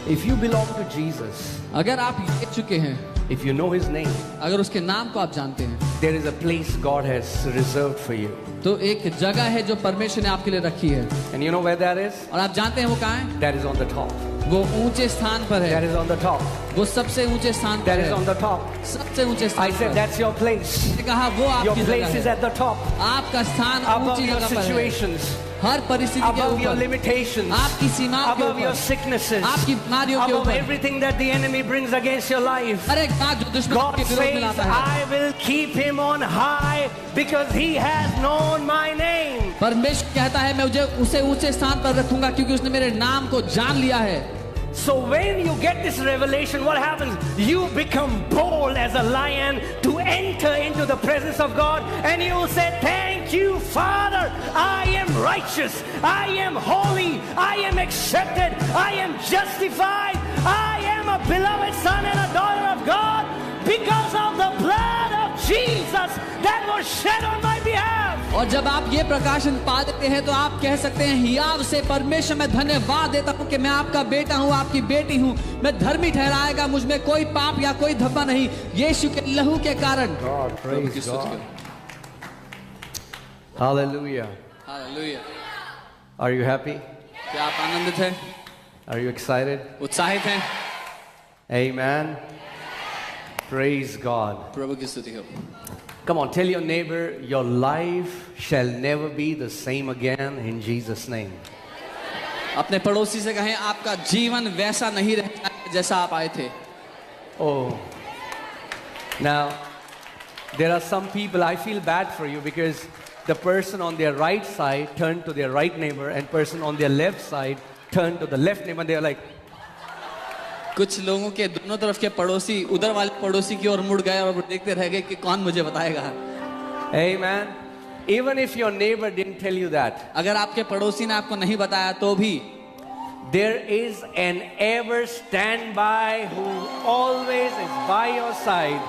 If you belong to Jesus, अगर आप ये चुके हैं, if you know His name, अगर उसके नाम को आप जानते हैं, there is a place God has reserved for you. तो एक जगह है जो परमेश्वर ने आपके लिए रखी है। And you know where that is? और आप जानते हैं वो कहाँ है? That is on the top. वो ऊंचे स्थान पर That है। is on the top. वो सबसे ऊंचे स्थान पर That is है। on the top. सबसे ऊंचे स्थान I पर। said that's your place. मैंने कहा वो Your आपकी place जगह is है। at the top. आपका स्थान Above ऊंची your जगह पर है। situations, हर परिस्थिति के above your ऊपर, limitations, आपकी सीमाओं के above your ऊपर, sicknesses, आपकी बीमारियों के above ऊपर, everything that the enemy brings against your life. हर एक बात जो दुश्मन God के विरोध में says, लाता है। I will keep him on high because he has known my name. परमेश्वर कहता है मैं उसे ऊंचे स्थान पर रखूंगा क्योंकि उसने मेरे नाम को जान लिया है। So when you get this revelation, what happens? You become bold as a lion to enter into the presence of God, and you will say, thank you, Father. I am righteous. I am holy. I am accepted. I am justified. I am a beloved son and a daughter of God because of the blood of Jesus that was shed on my behalf. और जब आप ये प्रकाशन पा देते हैं तो आप कह सकते हैं हियाव से परमेश्वर मैं धन्यवाद देता हूँ कि मैं आपका बेटा हूँ, आपकी बेटी हूँ। मैं धर्मी ठहराएगा, मुझ में कोई पाप या कोई धब्बा नहीं, यीशु के लहू के कारण। God, praise God. Hallelujah. Hallelujah. Are you happy? क्या आप आनंदित हैं? Are you excited? उत्साहित हैं? Amen. Praise God. प्रभु की स्तुति हो। Come on, tell your neighbor, your life shall never be the same again in Jesus' name. अपने पड़ोसी से कहें आपका जीवन वैसा नहीं रहता जैसा आप आए थे। Oh. Now, there are some people, I feel bad for you because the person on their right side turned to their right neighbor and person on their left side turned to the left neighbor and they're like, कुछ लोगों के दोनों तरफ के पड़ोसी उधर वाले पड़ोसी की ओर मुड़ गए और देखते रह गए कि कौन मुझे बताएगा। Amen. Even if your neighbor didn't tell you that, अगर आपके पड़ोसी ने आपको नहीं बताया तो भी there is an ever standby who always is by your side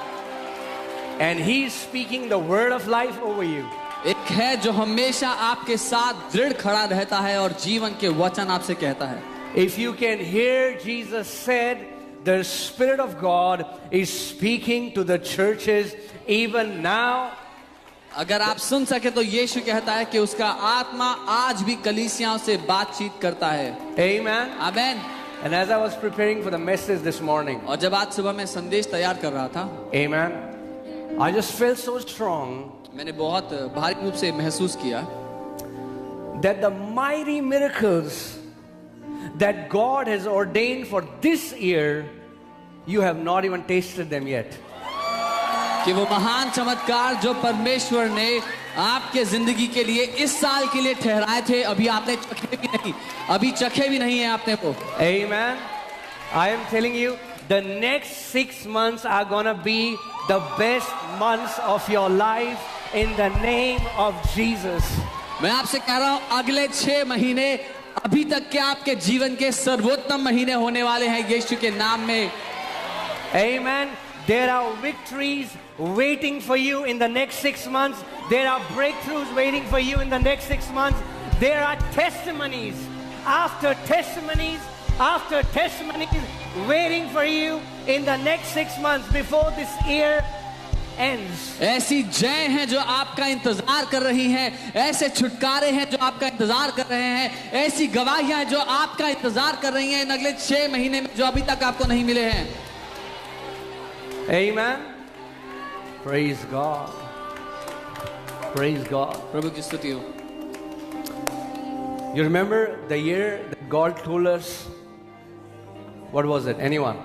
and he's speaking the word of life over you. एक है जो हमेशा आपके साथ दृढ़ खड़ा रहता है और जीवन के वचन आपसे कहता है। If you can hear, Jesus said, the Spirit of God is speaking to the churches even now. अगर आप सुन सके तो यीशु कहता है कि उसका आत्मा आज भी कलीसियाओं से बातचीत करता है। Amen. Amen. And as I was preparing for the message this morning, और जब आज सुबह मैं संदेश तैयार कर रहा था, amen, I just felt so strong मैंने बहुत भारी रूप से महसूस किया that the mighty miracles that God has ordained for this year, you have not even tasted them yet. कि वो महान चमत्कार जो परमेश्वर ने आपके जिंदगी के लिए इस साल के लिए ठहराए थे अभी आपने चखे भी नहीं है आपने वो। Amen. I am telling you, the next 6 months are gonna be the best months of your life in the name of Jesus. मैं आपसे कह रहा हूं अगले 6 महीने अभी तक के आपके जीवन के सर्वोत्तम महीने होने वाले हैं यीशु के नाम में। Amen. There are victories waiting for you in the next 6 months. There are breakthroughs waiting for you in the next 6 months. There are testimonies after testimonies after testimonies waiting for you in the next 6 months before this year ends. ऐसी जय हैं जो आपका इंतजार कर रही हैं, ऐसे छुटकारे हैं जो आपका इंतजार कर रहे हैं, ऐसी गवाहियां हैं जो आपका इंतजार कर रही हैं इन अगले 6 महीने में जो अभी तक आपको नहीं मिले हैं। Amen. Praise God. Praise God. प्रभु की स्तुति हो। You remember the year that God told us? What was it? Anyone?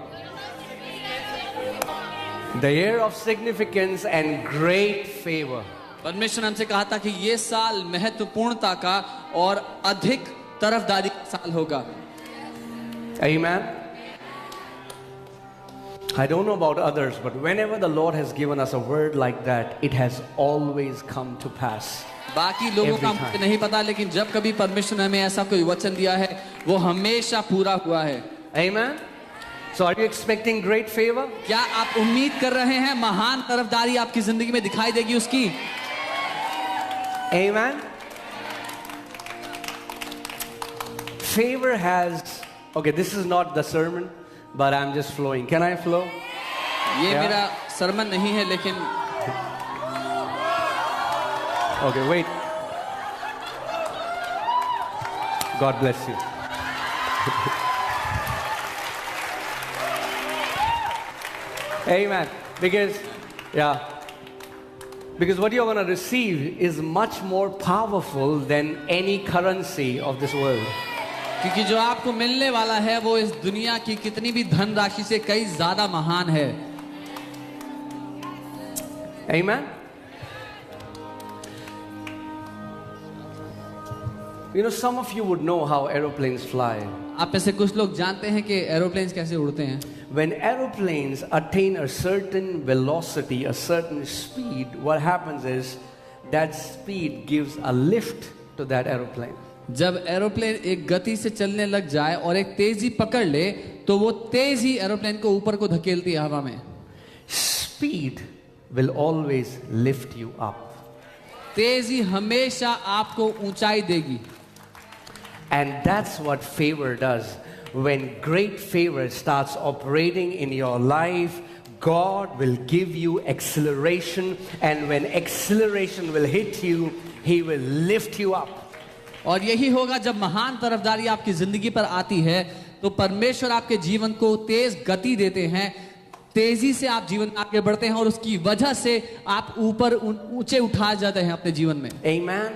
The year of significance and great favor. परमेश्वर ने हमसे कहा था कि ये साल महत्वपूर्णता का और अधिक तरफदारी का साल होगा। Amen. I don't know about others, but whenever the Lord has given us a word like that, it has always come to pass. बाकी लोगों का मुझे नहीं पता, लेकिन जब कभी परमेश्वर ने हमें ऐसा कोई वचन दिया है वो हमेशा पूरा हुआ है। Amen. So are you expecting great favor? क्या आप उम्मीद कर रहे हैं महान तरफदारी आपकी जिंदगी में दिखाई देगी उसकी? Amen. Favor has Okay, this is not the sermon, but I'm just flowing. Can I flow? ये Yeah. मेरा सरमन नहीं है, लेकिन Okay, wait. God bless you. Amen. Because what you're going to receive is much more powerful than any currency of this world. क्योंकि जो आपको मिलने वाला है वो इस दुनिया की कितनी भी धनराशि से कई ज्यादा महान है। Amen. You know, some of you would know how aeroplanes fly. आप में से कुछ लोग जानते हैं कि एरोप्लेन्स कैसे उड़ते हैं। When aeroplanes attain a certain velocity, a certain speed, what happens is that speed gives a lift to that aeroplane. जब एरोप्लेन एक गति से चलने लग जाए और एक तेजी पकड़ ले तो वो तेज ही एरोप्लेन को ऊपर को धकेलती है हवा में। Speed will always lift you up. तेजी हमेशा आपको ऊंचाई देगी। And that's what favor does. When great favor starts operating in your life, God will give you acceleration, and when acceleration will hit you, He will lift you up. और यही होगा जब महान तरफदारी आपकी जिंदगी पर आती है तो परमेश्वर आपके जीवन को तेज गति देते हैं, तेजी से आप जीवन में आगे बढ़ते हैं और उसकी वजह से आप ऊपर ऊंचे उठाए जाते हैं अपने जीवन में। Amen.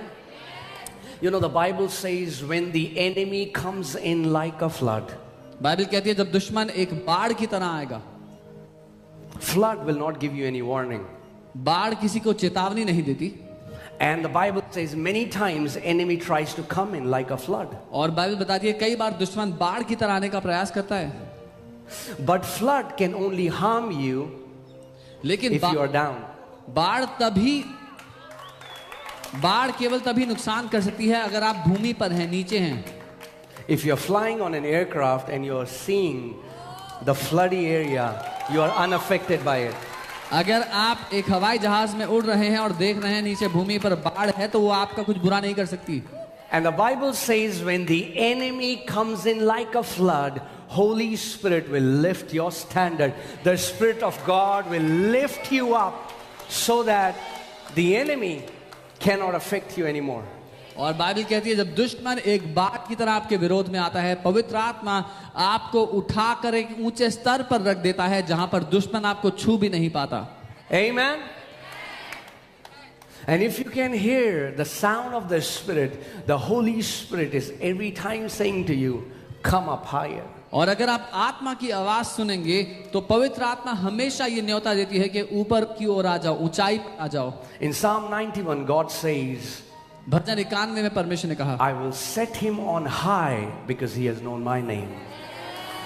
You know, the Bible says when the enemy comes in like a flood, Bible कहती है जब दुश्मन एक बाढ़ की तरह आएगा। flood will not give you any warning. बाढ़ किसी को चेतावनी नहीं देती। And the Bible says many times enemy tries to come in like a flood. और बाइबल बताती है कई बार दुश्मन बाढ़ की तरह आने का प्रयास करता है। But flood can only harm you लेकिन if you are down. बाढ़ केवल तभी नुकसान कर सकती है अगर आप भूमि पर हैं, नीचे हैं। If you're flying on an aircraft and you're seeing the floody area, you are unaffected by it. अगर आप एक हवाई जहाज में उड़ रहे हैं और देख रहे हैं नीचे भूमि पर बाढ़ है तो वो आपका कुछ बुरा नहीं कर सकती। And the Bible says when the enemy comes in like a flood, Holy Spirit will lift your standard. The Spirit of God will lift you up so that the enemy cannot affect you anymore. और Bible कहती है जब दुश्मन एक बाढ़ की तरह आपके विरोध में आता है, पवित्र आत्मा आपको उठाकर एक ऊंचे स्तर पर रख देता है जहां पर दुश्मन आपको छू भी नहीं पाता। Amen. And if you can hear the sound of the Spirit, the Holy Spirit is every time saying to you, come up higher. और अगर आप आत्मा की आवाज सुनेंगे तो पवित्र आत्मा हमेशा ये न्योता देती है कि ऊपर की ओर आ जाओ, ऊंचाई पर आ जाओ। In Psalm 91, God says, भजन 91 में परमेश्वर ने कहा, I will set him on high because he has known my name.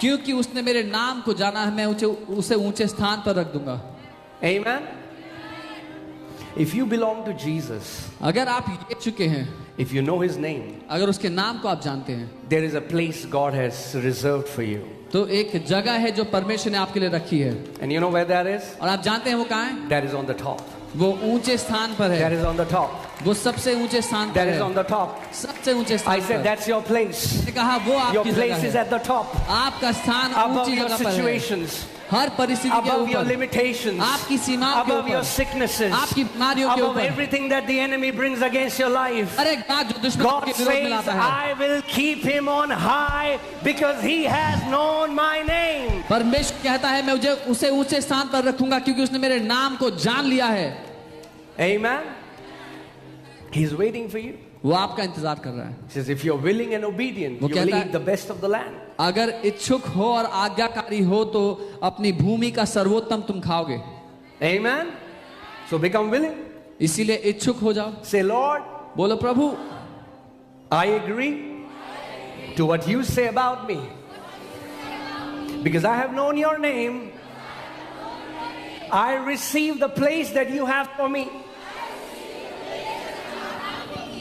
क्योंकि उसने मेरे नाम को जाना है, मैं उसे ऊंचे स्थान पर रख दूंगा। Amen. If you belong to Jesus, अगर आप ये चुके हैं, if you know his name, अगर उसके नाम को आप जानते हैं, there is a place God has reserved for you. तो एक जगह है जो परमेश्वर ने आपके लिए रखी है। And you know where that is? और आप जानते हैं वो कहाँ है? That is on the top. वो ऊंचे स्थान पर That है। is on the top. वो सबसे ऊंचे स्थान That पर is on है। the top. सबसे ऊंचे I स्थान said पर। that's your place. मैंने कहा वो Your आपकी place जगह is है। at the top. आपका स्थान Above ऊंची your जगह पर है। situations, हर परिस्थिति के above your ऊपर, limitations, आपकी सीमाओं के above your ऊपर, sicknesses, आपकी बीमारियों के above ऊपर, everything that the enemy brings against your life. हर एक बात जो दुश्मन God के विरोध में says, लाता है। I will keep him on high because he has known my name. परमेश्वर कहता है मैं उसे ऊंचे स्थान पर रखूंगा क्योंकि उसने मेरे नाम को जान लिया है। Amen. He's waiting for you. वो आपका इंतजार कर रहा है। He says, if you're willing and obedient, वो you will कहता है- eat the best of the land. अगर इच्छुक हो और आज्ञाकारी हो तो अपनी भूमि का सर्वोत्तम तुम खाओगे। Amen. So become willing. इसीलिए इच्छुक हो जाओ। Say, Lord, बोलो प्रभु, I agree to what you say about me. Because I have known your name, I receive the place that you have for me.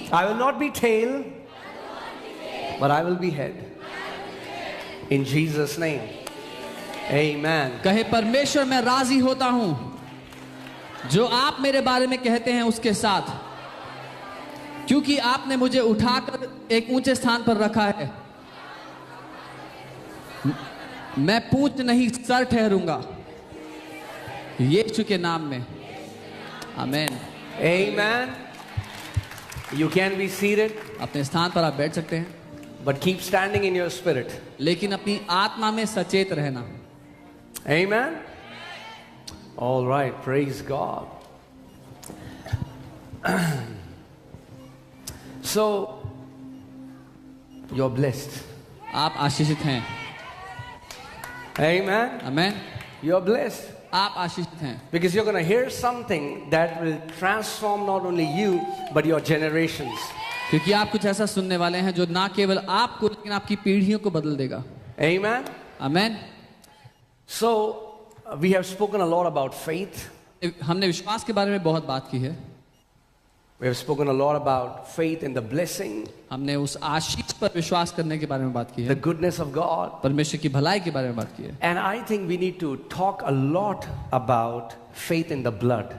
I will not be tail, but I will be head. In Jesus' name. Amen. कहे परमेश्वर मैं राजी होता हूं जो आप मेरे बारे में कहते हैं उसके साथ, क्योंकि आपने मुझे उठाकर एक ऊंचे स्थान पर रखा है। मैं पूंछ नहीं सर ठहरूंगा, यीशु के नाम में। आमीन। Amen. You can be seated, अपने स्थान पर आप बैठ सकते हैं, but keep standing in your spirit. लेकिन अपनी आत्मा में सचेत रहना। Amen. All right, praise God. So, you're blessed. आप आशीषित हैं। Amen. आमीन। You're blessed. आप आशीषित हैं, Because you're going to hear something that will transform not only you, but your generations. क्योंकि आप कुछ ऐसा सुनने वाले हैं जो ना केवल आपको लेकिन आपकी पीढ़ियों को बदल देगा। Amen. आमीन। So, we have spoken a lot about faith. हमने विश्वास के बारे में बहुत बात की है। We have spoken a lot about faith in the blessing, हमने उस आशीष पर विश्वास करने के बारे में बात की the है, goodness of God. परमेश्वर की भलाई के बारे में बात की है। And I think we need to talk a lot about faith in the blood.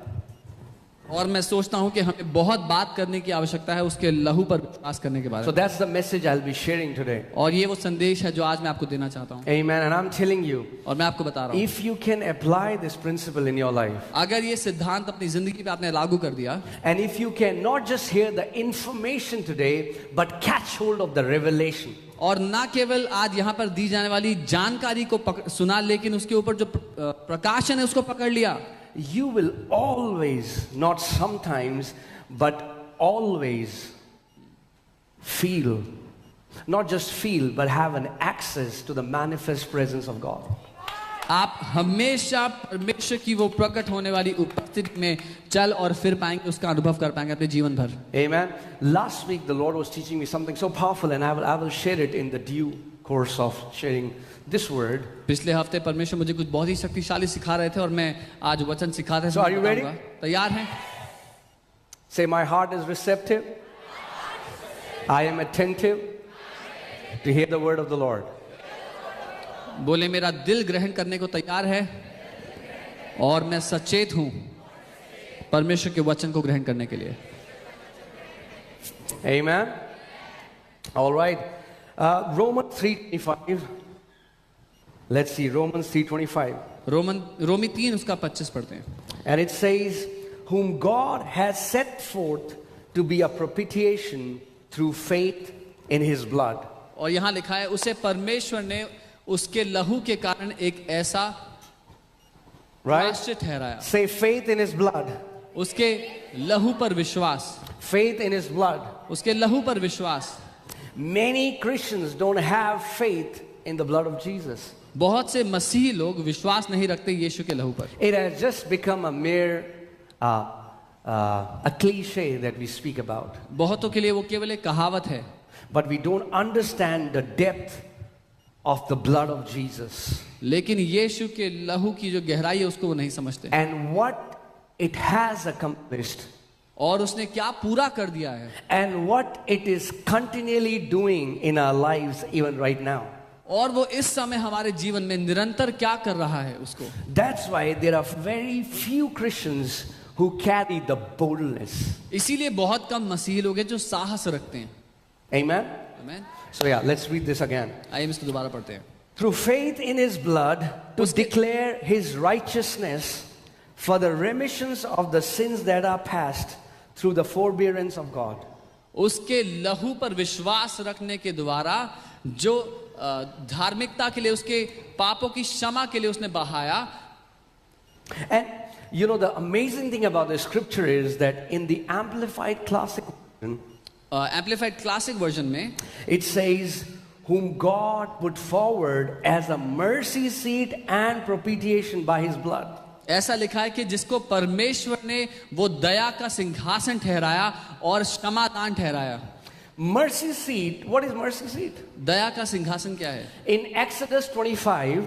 और मैं सोचता हूं कि हमें बहुत बात करने की आवश्यकता है उसके लहू पर विश्वास करने के बारे So में। that's the message I'll be sharing today. और ये वो संदेश है जो आज मैं आपको देना चाहता हूं। Amen. And I'm telling you, और मैं आपको बता रहा हूं, if you can apply this principle in your life, अगर ये सिद्धांत अपनी जिंदगी पे आपने लागू कर दिया, and if you can not just hear the information today, but catch hold of the revelation, और ना केवल आज यहाँ पर दी जाने वाली जानकारी को सुना, लेकिन उसके ऊपर जो प्रकाशन है उसको पकड़ लिया, you will always, not sometimes, but always feel, not just feel, but have an access to the manifest presence of God. आप हमेशा परमेश्वर की वो प्रकट होने वाली उपस्थिति में चल और फिर पाएंगे, उसका अनुभव कर पाएंगे अपने जीवन भर। Amen. Last week the Lord was teaching me something so powerful, and I will share it in the due course of sharing this word. पिछले हफ्ते परमेश्वर मुझे कुछ बहुत ही शक्तिशाली सिखा रहे थे और मैं आज वचन सिखाते So are you ready? तैयार हैं? Say, my heart is receptive. I am attentive to hear the word of the Lord. बोले मेरा दिल ग्रहण करने को तैयार है और मैं सचेत हूं परमेश्वर के वचन को ग्रहण करने के लिए। Amen. All right. Romans 3:25. Let's see, Romans 3:25. रोमी 3 उसका 25 पढ़ते हैं। And it says, whom God has set forth to be a propitiation through faith in his blood. और यहाँ लिखा है, उसे परमेश्वर ने उसके लहू के कारण एक ऐसा प्रायश्चित ठहराया। Say faith in his blood. उसके लहू पर विश्वास। Faith in his blood. उसके लहू पर विश्वास। Many Christians don't have faith in the blood of Jesus. बहुत से मसीही लोग विश्वास नहीं रखते यीशु के लहू पर। It has just become a mere a cliche that we speak about. बहुतों के लिए वो केवल एक कहावत है। But we don't understand the depth of the blood of Jesus. लेकिन यीशु के लहू की जो गहराई है उसको वो नहीं समझते। And what it has accomplished. और उसने क्या पूरा कर दिया है। And what it is continually doing in our lives even right now. और वो इस समय हमारे जीवन में निरंतर क्या कर रहा है उसको। That's why there are very few Christians who carry the boldness. इसीलिए बहुत कम मसीही लोग हैं जो साहस रखते हैं। Amen. आमीन। So yeah, let's read this again. आइए हम इसको दोबारा पढ़ते हैं। Through faith in his blood to declare his righteousness for the remissions of the sins that are past through the forbearance of God. उसके लहू पर विश्वास रखने के द्वारा जो धार्मिकता के लिए उसके पापों की क्षमा के लिए उसने बहाया। And you know the amazing thing about the scripture is that in the amplified classic version, amplified classic version में it says whom God put forward as a mercy seat and propitiation by his blood. ऐसा लिखा है कि जिसको परमेश्वर ने वो दया का सिंहासन ठहराया और क्षमादान ठहराया। Mercy seat, what is mercy seat? दया का सिंहासन क्या है? In Exodus 25,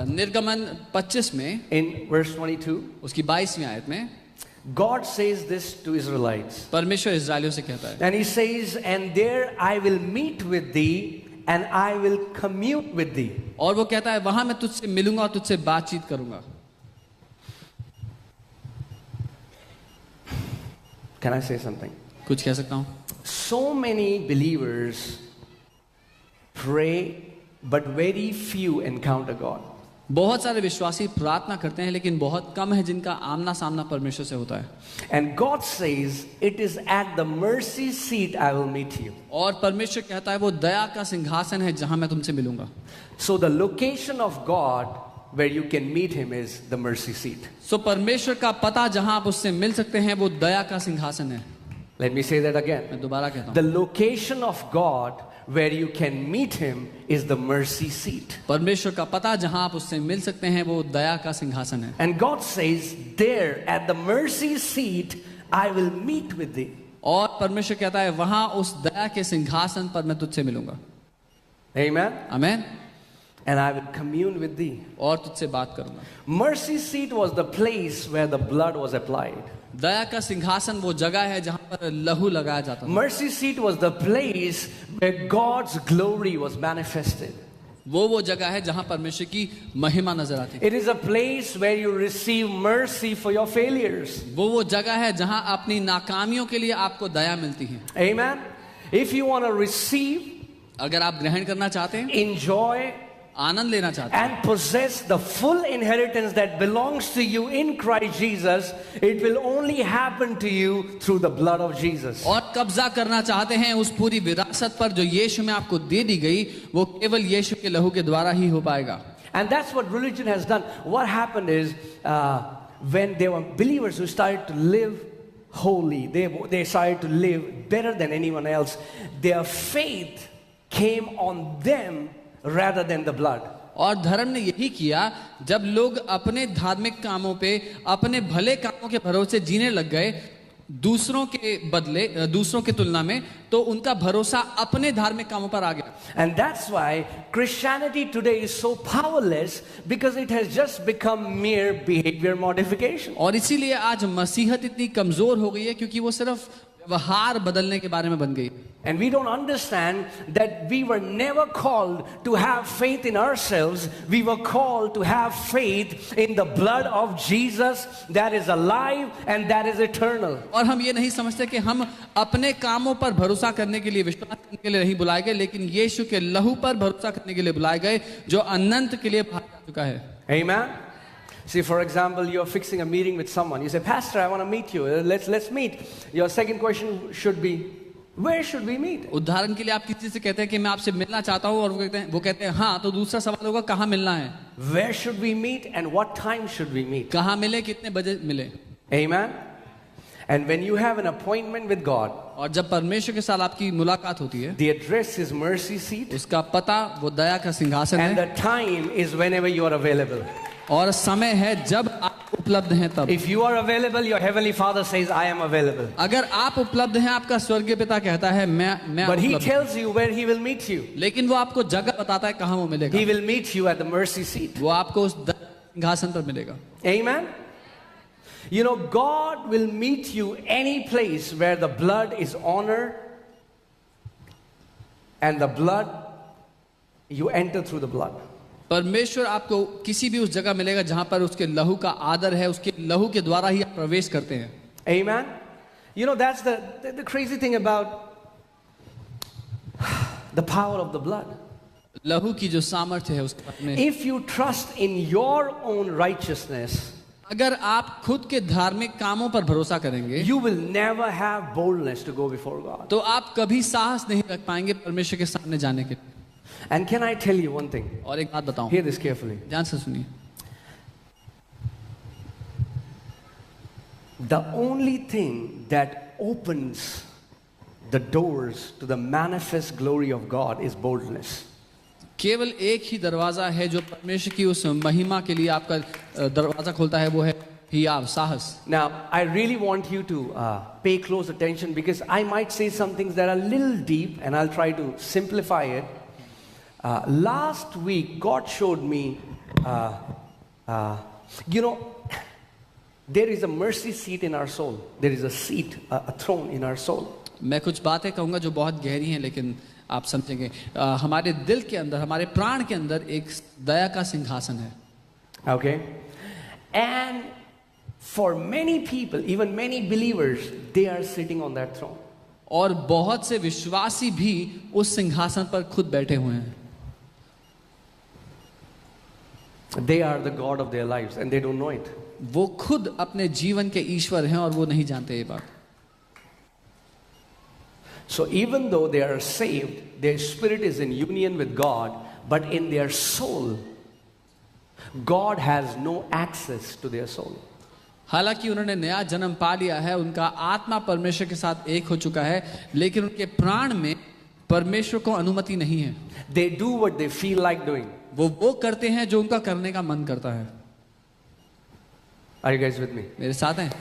निर्गमन 25 में in verse 22, उसकी 22वीं आयत में God says this to Israelites. परमेश्वर इस्राएलियों से कहता है, And he says, and there I will meet with thee and I will commune with thee. और वो कहता है वहां मैं तुझसे मिलूंगा और तुझसे बातचीत करूंगा। Can I say something? कुछ कह सकता हूं? So many believers pray but very few encounter God. बहुत सारे विश्वासी प्रार्थना करते हैं लेकिन बहुत कम है जिनका आमना सामना परमेश्वर से होता है. And God says, it is at the mercy seat I will meet you. और परमेश्वर कहता है वो दया का सिंहासन है जहां मैं तुमसे मिलूंगा. So the location of God where you can meet him is the mercy seat. सो परमेश्वर का पता जहां आप उससे मिल सकते हैं वो दया का सिंहासन है. Let me say that again. मैं दोबारा कहता हूं. The location of God where you can meet him is the mercy seat. परमेश्वर का पता जहां आप उससे मिल सकते हैं वो दया का सिंहासन है. And God says, there at the mercy seat I will meet with thee. और परमेश्वर कहता है वहां उस दया के सिंहासन पर मैं तुझसे मिलूंगा. Amen. आमीन. And I will commune with thee. और तुझसे बात करूंगा. Mercy seat was the place where the blood was applied. दया का सिंहासन वो जगह है जहां पर लहू लगाया जाता था. Mercy seat was the place where God's glory was manifested. वो जगह है जहां परमेश्वर की महिमा नजर आती है. It is a place where you receive mercy for your failures. वो जगह है जहां अपनी नाकामियों के लिए आपको दया मिलती है. Amen. If you want to receive, अगर आप ग्रहण करना चाहते हैं, enjoy, आनंद लेना चाहते हैं and possess the full inheritance that belongs to you in Christ Jesus, it will only happen to you through the blood of Jesus. और कब्जा करना चाहते हैं उस पूरी विरासत पर जो यीशु में आपको दे दी गई, वो केवल यीशु के लहू के द्वारा ही हो पाएगा. And that's what religion has done. What happened is when there were believers who started to live holy, they started to live better than anyone else, their faith came on them rather than the blood. और धर्म ने यही किया, जब लोग अपने धार्मिक कामों पे, अपने भले कामों के भरोसे जीने लग गए दूसरों के बदले, दूसरों की तुलना में, तो उनका भरोसा अपने धार्मिक कामों पर आ गया. And that's why Christianity today is so powerless, because it has just become mere behavior modification. और इसीलिए आज मसीहत इतनी कमजोर हो गई है क्योंकि वो सिर्फ व्यवहार बदलने के बारे में बन गई. And we don't understand that we were never called to have faith in ourselves. We were called to have faith in the blood of Jesus that is alive and that is eternal. और हम ये नहीं समझते कि हम अपने कामों पर भरोसा करने के लिए, विश्वास करने के लिए नहीं बुलाए गए, लेकिन यीशु के लहू पर भरोसा करने के लिए बुलाए गए जो अनंत के लिए भाग चुका है. Amen. See, for example, you're fixing a meeting with someone. You say, Pastor, I want to meet you. Let's meet. Your second question should be, where should we meet? उदाहरण के लिए आप किसी से कहते हैं कि मैं आपसे मिलना चाहता हूँ और वो कहते हैं हाँ, तो दूसरा सवाल होगा कहाँ मिलना है. Where should we meet and what time should we meet? कहाँ मिले, कितने बजे मिले. Amen. And when you have an appointment with God, और जब परमेश्वर के साथ आपकी मुलाकात होती है, the address is mercy seat, उसका पता वो दया का सिंहासन and है, the time is whenever you are available. और समय है जब आप उपलब्ध हैं तब. If you are available, your heavenly Father says, I am available. अगर आप उपलब्ध हैं, आपका स्वर्गीय पिता कहता है मैं But He उपलब्ध हूं. tells you where He will meet you. लेकिन वो आपको जगह बताता है कहाँ वो मिलेगा. He will meet you at the mercy seat. वो आपको उस सिंहासन पर मिलेगा. Amen. You know, God will meet you any place where the blood is honored and the blood, you enter through the blood. परमेश्वर आपको किसी भी उस जगह मिलेगा जहां पर उसके लहू का आदर है, उसके लहू के द्वारा ही आप प्रवेश करते हैं. Amen. You know, that's the crazy thing about the power of the blood. लहू की जो सामर्थ्य है उसके बारे में. If you trust in your own righteousness, अगर आप खुद के धार्मिक कामों पर भरोसा करेंगे, you will never have boldness to go before God. तो आप कभी साहस नहीं रख पाएंगे परमेश्वर के सामने जाने के. And can I tell you one thing? और एक बात बताऊं, Hear this carefully. ध्यान से सुनिए. The only thing that opens the doors to the manifest glory of God is boldness. केवल एक ही दरवाजा है जो परमेश्वर की उस महिमा के लिए आपका दरवाजा खोलता है, वो है हियाव, साहस. Now, I really want you to pay close attention, because I might say some things that are a little deep, and I'll try to simplify it. Last week, God showed me, you know, there is a mercy seat in our soul. There is a seat, a throne in our soul. मैं कुछ बातें कहूँगा जो बहुत गहरी हैं, लेकिन आप समझेंगे. हमारे दिल के अंदर, हमारे प्राण के अंदर एक दया का सिंहासन है. Okay? And for many people, even many believers, they are sitting on that throne. और बहुत से विश्वासी भी उस सिंहासन पर खुद बैठे हुए हैं. They are the God of their lives and they don't know it. वो खुद अपने जीवन के ईश्वर हैं और वो नहीं जानते ये बात. So even though they are saved, their spirit is in union with God, but in their soul, God has no access to their soul. हालांकि उन्होंने नया जन्म पा लिया है, उनका आत्मा परमेश्वर के साथ एक हो चुका है, लेकिन उनके प्राण में परमेश्वर को अनुमति नहीं है. They do what they feel like doing. वो करते हैं जो उनका करने का मन करता है. Are you guys with me? मेरे साथ हैं.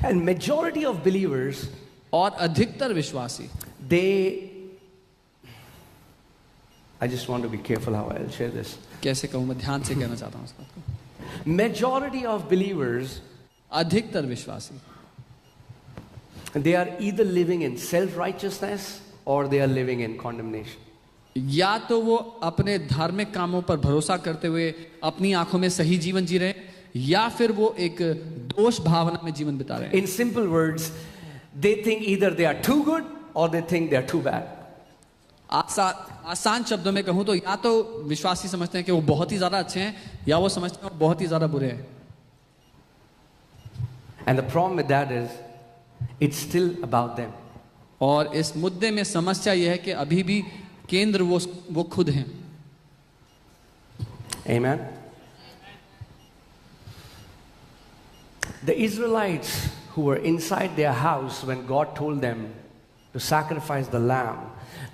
And majority of believers, और अधिकतर विश्वासी, I just want to be careful how I'll share this. कैसे कहूँ, मैं ध्यान से कहना चाहता हूँ इस बात को. Majority of believers, अधिकतर विश्वासी, they are either living in self-righteousness or they are living in condemnation. या तो वो अपने धार्मिक कामों पर भरोसा करते हुए अपनी आंखों में सही जीवन जी रहे हैं, या फिर वो एक दोष भावना में जीवन बिता रहे हैं. In simple words, they think either they are too good or they think they are too bad. आसान शब्दों में कहूं तो या तो विश्वासी समझते हैं कि वो बहुत ही ज्यादा अच्छे हैं, या वो समझते हैं वो बहुत ही ज्यादा बुरे हैं. And the problem with that is, it's still about them. और इस मुद्दे में समस्या यह है कि अभी भी केंद्र वो खुद हैं. Amen. The Israelites who were inside their house when God told them to sacrifice the lamb,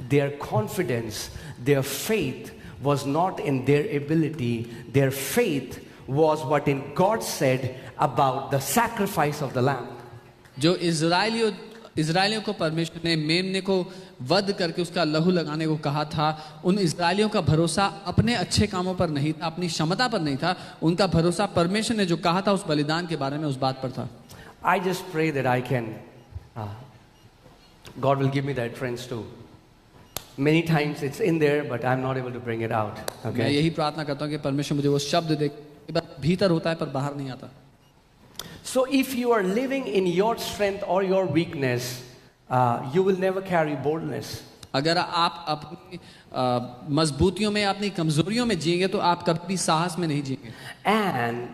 their confidence, their faith was not in their ability. Their faith was what in God said about the sacrifice of the lamb. जो इजरायलियों को परमेश्वर ने मेमने को वध करके उसका लहू लगाने को कहा था, उन इजरायलियों का भरोसा अपने अच्छे कामों पर नहीं था, अपनी क्षमता पर नहीं था. उनका भरोसा परमेश्वर ने जो कहा था उस बलिदान के बारे में, उस बात पर था. I just pray that I can, God will give me that friends too. Many times it's in there, but I'm not able to bring it out. मैं Okay. यही प्रार्थना करता हूँ कि परमेश्वर मुझे वो शब्द दे. भीतर होता है पर बाहर नहीं आता. So if you are living in your strength or your weakness, you will never carry boldness. अगर आप अपनी मजबूतियों में, अपनी कमजोरियों में जिएंगे तो आप कभी भी साहस में नहीं जिएंगे. And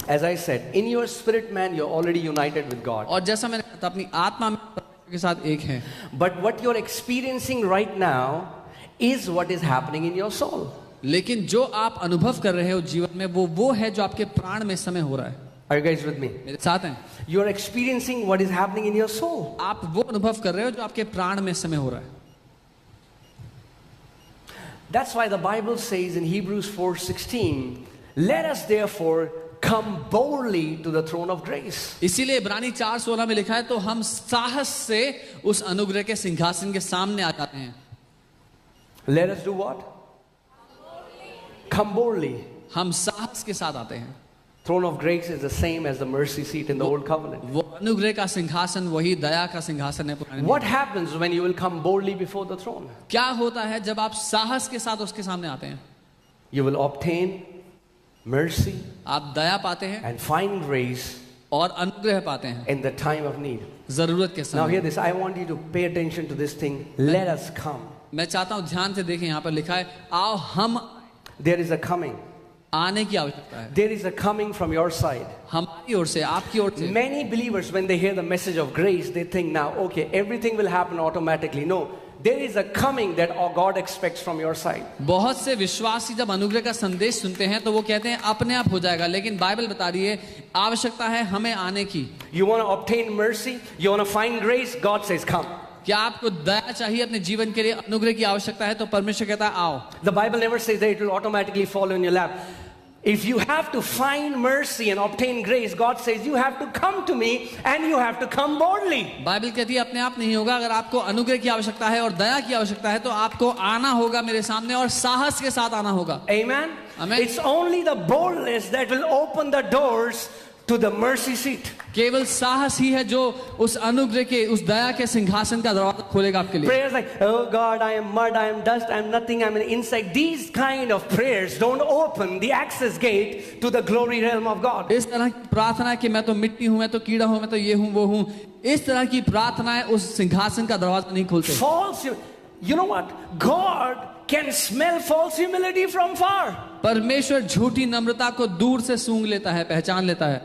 as I said, in your spirit man, you're already united with God. और जैसा मैंने कहा था, अपनी आत्मा में परमेश्वर के साथ एक है. But what you're experiencing right now is what is happening in your soul. लेकिन जो आप अनुभव कर रहे हो जीवन में, वो है जो आपके प्राण में समय हो रहा है. Are you guys with me? मेरे साथ हैं. You're experiencing what is happening in your soul. आप वो अनुभव कर रहे हो जो आपके प्राण में समय हो रहा है. That's why the Bible says in Hebrews 4:16, let us therefore come boldly to the throne of grace. इसीलिए इब्रानी 4:16 में लिखा है, तो हम साहस से उस अनुग्रह के सिंहासन के सामने आ जाते हैं. Let us do what? Come boldly. हम साहस के साथ आते हैं. Throne of grace is the same as the mercy seat in the old covenant. वो अनुग्रह का सिंहासन वही दया का सिंहासन है पुराने नियम. What happens when you will come boldly before the throne? क्या होता है जब आप साहस के साथ उसके सामने आते हैं? You will obtain mercy आप दया पाते हैं and find grace और अनुग्रह पाते हैं in the time of need. जरूरत के Now hear समय. this. I want you to pay attention to this thing. Let us come. मैं चाहता हूं ध्यान से देखें, यहाँ पर लिखा है आओ हम. There is a coming. आने की आवश्यकता है. There is a coming from your side. हमारी ओर से, आपकी ओर से. Many believers, when they hear the message of grace, they think now, okay, everything will happen automatically. No, there is a coming that God expects from your side. बहुत से विश्वासी जब अनुग्रह का संदेश सुनते हैं तो वो कहते हैं अपने आप हो जाएगा, लेकिन बाइबल बता रही है आवश्यकता है हमें आने की. You want to obtain mercy? You want to find grace? God says, come. क्या आपको दया चाहिए अपने जीवन के लिए, अनुग्रह की आवश्यकता है, तो परमेश्वर कहता है आओ. The Bible never says that it will automatically fall in your lap. If you have to find mercy and obtain grace, God says you have to come to me and you have to come boldly. Bible कहती है अपने आप नहीं होगा. अगर आपको अनुग्रह की आवश्यकता है और दया की आवश्यकता है तो आपको आना होगा मेरे सामने और साहस के साथ आना होगा. Amen? Amen. It's only the boldness that will open the doors to the mercy seat. केवल साहस ही है जो उस अनुग्रह के, उस दया के सिंहासन का दरवाजा खोलेगा आपके लिए. Prayers like, oh God, I am mud, I am dust, I am nothing, I am an insect. These kind of prayers don't open the access gate to the glory realm of God. इस तरह की प्रार्थना कि मैं तो मिट्टी हूं, मैं तो कीड़ा हूं, मैं तो ये हूं वो हूं, इस तरह की प्रार्थनाएं उस सिंहासन का दरवाजा नहीं खोलते। False, you know what? God can smell false humility from far. परमेश्वर झूठी नम्रता को दूर से सूंघ लेता है, पहचान लेता है।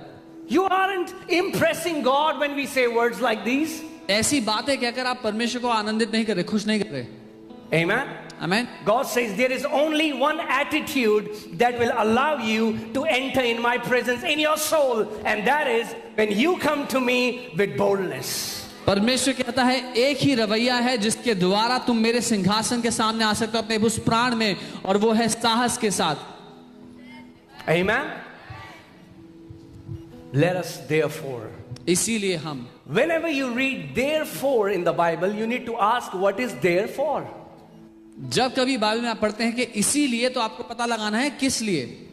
You aren't impressing God when we say words like these. ऐसी बातें कहकर आप परमेश्वर को आनंदित नहीं कर रहे, खुश नहीं कर रहे। Amen. आमीन। God says there is only one attitude that will allow you to enter in my presence in your soul, and that is when you come to me with boldness. परमेश्वर कहता है एक ही रवैया है जिसके द्वारा तुम मेरे सिंहासन के सामने आ सकते हो अपने उस प्राण में, और वो है साहस के साथ। Amen. Let us therefore, इसीलिए हम, whenever you read therefore in the Bible, you need to ask what is therefore. जब कभी बाइबल में आप पढ़ते हैं कि इसीलिए, तो आपको पता लगाना है किस लिए।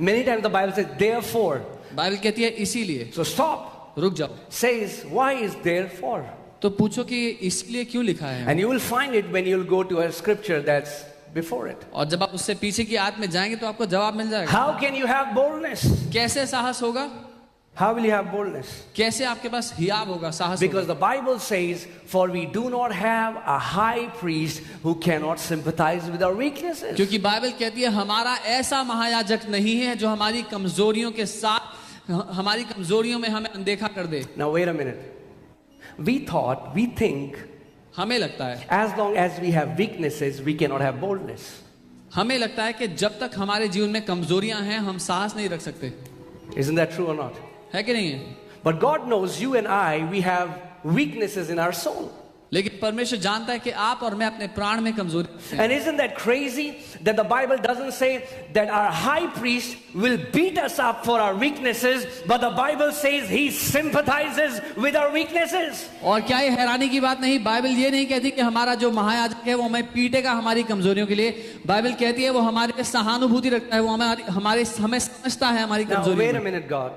Many times the Bible says therefore. Bible कहती है इसीलिए। So stop. रुक जाओ। Says why is therefore? तो पूछो कि इसलिए क्यों लिखा है। And you will find it when you will go to a scripture that's before it. और जब आप उससे पीछे की आयत में जाएंगे तो आपको जवाब मिल जाएगा। How can you have boldness? कैसे साहस होगा? How will you have boldness? कैसे आपके पास हियाव होगा, साहस होगा? Because the Bible says, for we do not have a high priest who cannot sympathize with our weaknesses. क्योंकि बाइबल कहती है हमारा ऐसा महायाजक नहीं है जो हमारी कमजोरियों के साथ, हमारी कमजोरियों में हमें अनदेखा कर दे। Now wait a minute. We think, हमें लगता है, as long as we have weaknesses, we cannot have boldness. हमें लगता है कि जब तक हमारे जीवन में कमजोरियां हैं हम साहस नहीं रख सकते। Isn't that true or not? है कि नहीं है? But God knows you and I, we have weaknesses in our soul. लेकिन परमेश्वर जानता है कि आप और मैं अपने प्राण में कमजोरी हैं। And isn't that crazy that the Bible doesn't say that our high priest will beat us up for our weaknesses, but the Bible says he sympathizes with our weaknesses. और क्या ये हैरानी की बात नहीं, बाइबल ये नहीं कहती कि हमारा जो महायाजक है वो हमें पीटेगा हमारी कमजोरियों के लिए। बाइबल कहती है वो हमारे पे सहानुभूति रखता है, वो हमें समझता है हमारी Now कमजोरी। wait a minute, God.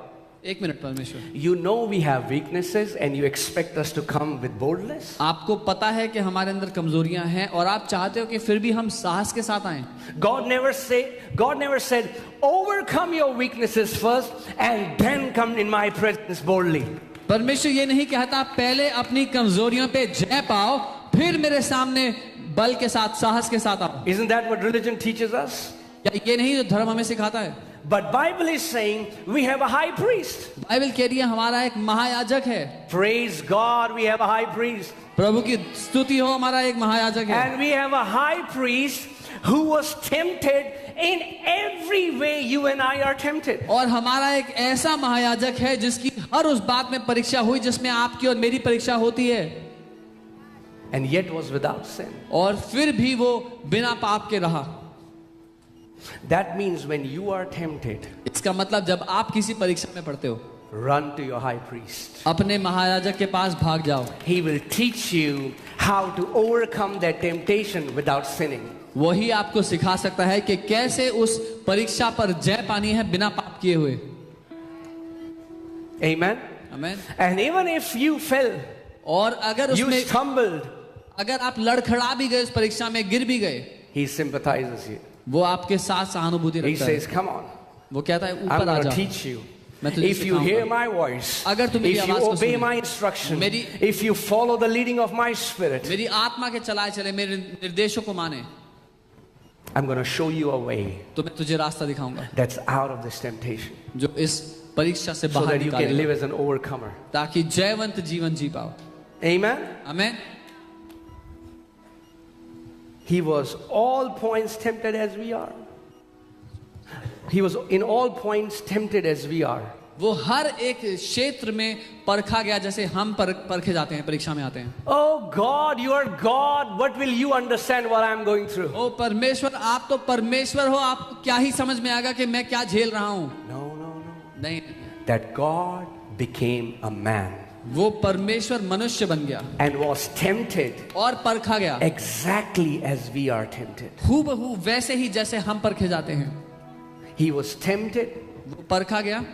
एक मिनट परमेश्वर, You know we have weaknesses and you expect us to come with boldness. आपको पता है कि हमारे अंदर कमजोरियां हैं और आप चाहते हो कि फिर भी हम साहस के साथ आएं। God never said, overcome your weaknesses first and then come in my presence boldly. परमेश्वर ये नहीं कहता पहले अपनी कमजोरियों पे जय पाओ फिर मेरे सामने बल के साथ, साहस के साथ आओ। Isn't that what religion teaches us? या ये नहीं जो धर्म हमें सिखाता है? But Bible is saying we have a high priest. Bible कह रही है हमारा एक महायाजक है। Praise God, we have a high priest. प्रभु की स्तुति हो, हमारा एक महायाजक है। And we have a high priest who was tempted in every way you and I are tempted. और हमारा एक ऐसा महायाजक है जिसकी हर उस बात में परीक्षा हुई जिसमें आपकी और मेरी परीक्षा होती है। And yet was without sin. और फिर भी वो बिना पाप के रहा। That means when you are tempted, इसका मतलब जब आप किसी परीक्षा में पड़ते हो, run to your high priest. अपने महायाजक के पास भाग जाओ। He will teach you how to overcome that temptation without sinning. वही आपको सिखा सकता है कि कैसे उस परीक्षा पर जय पानी है बिना पाप किए हुए। Amen. आमीन। And even if you fell, और अगर you उसमें stumbled, अगर आप लड़खड़ा भी गए, उस परीक्षा में गिर भी गए, he sympathizes you. वो आपके साथ सहानुभूति He रखता says, है। come on, वो कहता है I'm ऊपर आ going to जा, teach you. मैं तुझे If you hear सिखाऊंगा। my voice, अगर तुम मेरी if you आवाज को obey सुनो, my instruction, मेरी- if you follow the leading of my spirit, मेरी आत्मा के चलाए चले, मेरे निर्देशों को माने, I'm going to show you a way तो मैं तुझे रास्ता दिखाऊंगा that's out of this temptation जो इस परीक्षा से so बाहर that you can live निकालेगा, as an overcomer. ताकि जयवंत जीवन जी पाओ। Amen. आमीन। He was all points tempted as we are. He was in all points tempted as we are. वो हर एक क्षेत्र में परखा गया जैसे हम परखे जाते हैं, परीक्षा में आते हैं। Oh God, you are God. What will you understand what I am going through? ओ परमेश्वर, आप तो परमेश्वर हो, आपको क्या ही समझ में आएगा कि मैं क्या झेल रहा हूँ। No, no, no. नहीं, That God became a man वो परमेश्वर मनुष्य बन गया and was tempted और परखा गया exactly as we are tempted. हूबहू वैसे ही जैसे हम परखे जाते हैं। He was tempted. वो परखा गया,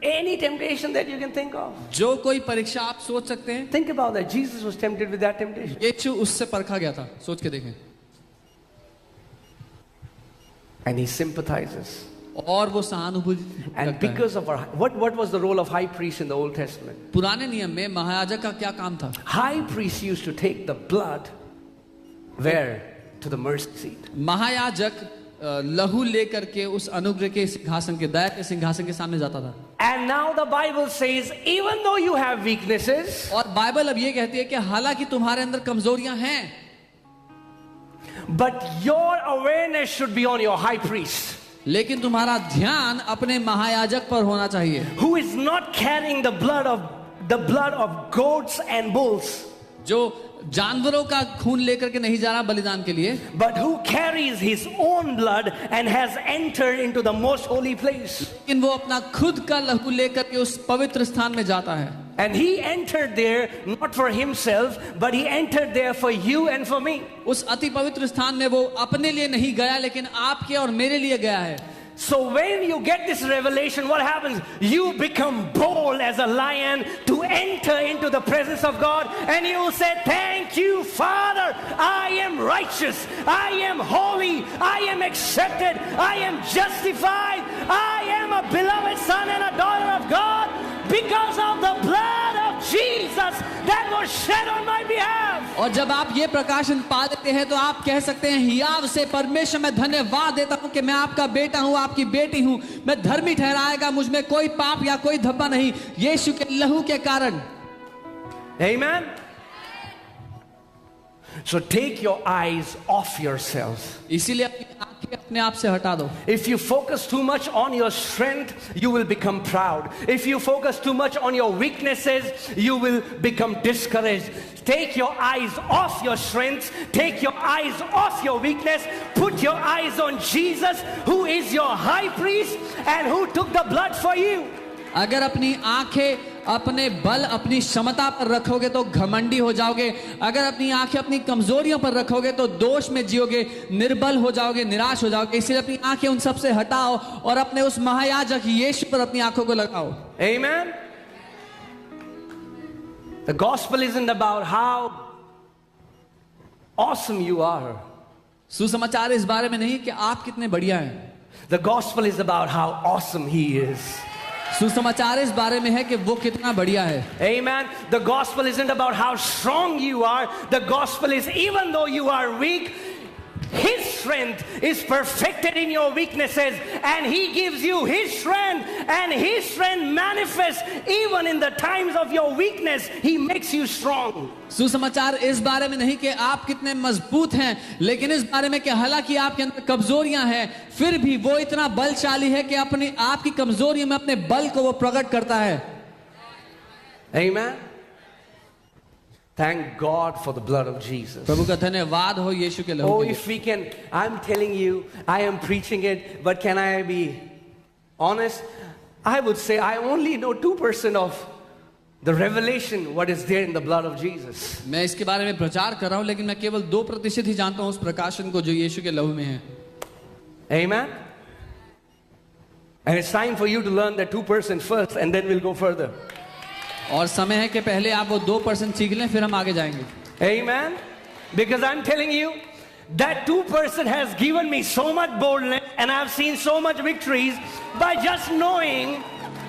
Any temptation that you can think of. जो कोई परीक्षा आप सोच सकते हैं, Think about that. Jesus was tempted with that temptation. यीशु उससे परखा गया था। सोच के देखें। And he sympathizes. और वो सहानुभूति And रखता है। because of what was the role of high priest in the Old Testament? पुराने नियम में महायाजक का क्या काम था? High priest used to take the blood where? To the mercy seat. महायाजक लहू लेकर के उस अनुग्रह के सिंहासन के, दया के सिंहासन के सामने जाता था। And now the Bible says, even though you have weaknesses, और बाइबल अब ये कहती है कि हालांकि तुम्हारे अंदर कमजोरियां हैं, but your awareness should be on your high priest, लेकिन तुम्हारा ध्यान अपने महायाजक पर होना चाहिए, who is not carrying the blood of goats and bulls, जो जानवरों का खून लेकर के नहीं जा रहा बलिदान के लिए, but who carries his own blood and has entered into the most holy place. लेकिन वो अपना खुद का लहू लेकर के उस पवित्र स्थान में जाता है। And he entered there not for himself, but he entered there for you and for me. उस अति पवित्र स्थान में वो अपने लिए नहीं गया, लेकिन आपके और मेरे लिए गया है। So when you get this revelation, what happens? You become bold as a lion to enter into the presence of God, and you will say, thank you, Father, I am righteous, I am holy, I am accepted, I am justified, I am a beloved son and a daughter of God because of the blood of Jesus that was shed on my behalf. और जब आप ये प्रकाशन पा देते हैं तो आप कह सकते हैं, हियाव से परमेश्वर मैं धन्यवाद देता हूं कि मैं आपका बेटा हूं, आपकी बेटी हूं, मैं धर्मी ठहराएगा, मुझ में कोई पाप या कोई धब्बा नहीं, यीशु के लहू के कारण। Amen. So take your eyes off yourselves. इसीलिए अपनी आंखें अपने आप से हटा दो। If you focus too much on your strength, you will become proud. If you focus too much on your weaknesses, you will become discouraged. Take your eyes off your strengths. Take your eyes off your weakness. Put your eyes on Jesus, who is your high priest and who took the blood for you. अगर अपनी आंखें अपने बल, अपनी क्षमता पर रखोगे तो घमंडी हो जाओगे। अगर अपनी आंखें अपनी कमजोरियों पर रखोगे तो दोष में जियोगे, निर्बल हो जाओगे, निराश हो जाओगे। इसलिए अपनी आंखें उन सब से हटाओ और अपने उस महायाजक यीशु पर अपनी आंखों को लगाओ। Amen. The gospel isn't about how awesome you are. सुसमाचार इस बारे में नहीं कि आप कितने बढ़िया हैं। The gospel is about how awesome he is. सुसमाचार इस बारे में है कि वो कितना बढ़िया है। Amen. The gospel isn't about how strong you are. The gospel is, even though you are weak, his strength is perfected in your weaknesses, and he gives you his strength, and his strength manifests even in the times of your weakness. He makes you strong. सुसमाचार इस बारे में नहीं कि आप कितने मजबूत हैं, लेकिन इस बारे में कि हालांकि आपके अंदर कमजोरियां हैं, फिर भी वो इतना बलशाली है कि अपनी आपकी कमजोरियों में अपने बल को वो प्रकट करता है। Amen. Thank God for the blood of Jesus. प्रभु का धन्यवाद हो यीशु के लहू Oh, के लिए। if we can, I'm telling you, I am preaching it, but can I be honest? I would say I only know 2% of the revelation, what is there in the blood of Jesus. मैं इसके बारे में प्रचार कर रहा हूं, लेकिन मैं केवल 2% ही जानता हूं उस प्रकाशन को जो यीशु के लहू में है। Amen. And it's time for you to learn that 2% first, and then we'll go further. और समय है कि पहले आप वो 2% सीख लें, फिर हम आगे जाएंगे। Amen. Because I'm telling you, that 2% has given me so much boldness, and I've seen so much victories by just knowing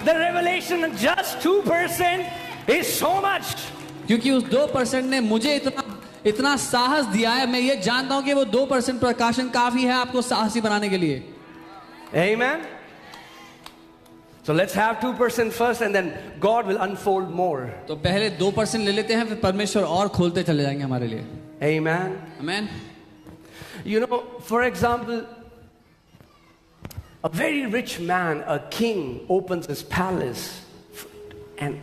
the revelation. Just 2% is so much. क्योंकि उस 2% ने मुझे इतना साहस दिया है। मैं ये जानता हूं कि वो 2% प्रकाशन काफी है आपको साहसी बनाने के लिए। Amen. So let's have 2% first, and then God will unfold more. तो पहले 2% ले लेते हैं, फिर परमेश्वर और खोलते चले जाएंगे हमारे लिए। Amen. आमीन। You know, for example, a very rich man, a king, opens his palace and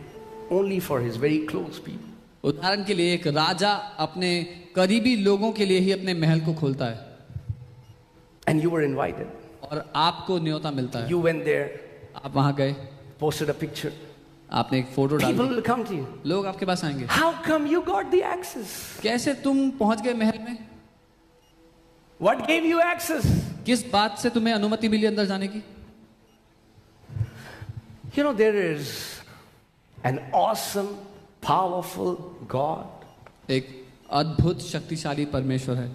only for his very close people. उदाहरण के लिए एक राजा अपने करीबी लोगों के लिए ही अपने महल को खोलता है। And you were invited. और आपको न्योता मिलता है। You went there, आप वहां गए, posted a picture. आपने एक फोटो डाल People the, will come to you. लोग आपके पास आएंगे। How come you got the access? कैसे तुम पहुंच गए महल में? What gave you access? किस बात से तुम्हें अनुमति मिली अंदर जाने की? You know, there is an awesome, powerful God. एक अद्भुत शक्तिशाली परमेश्वर है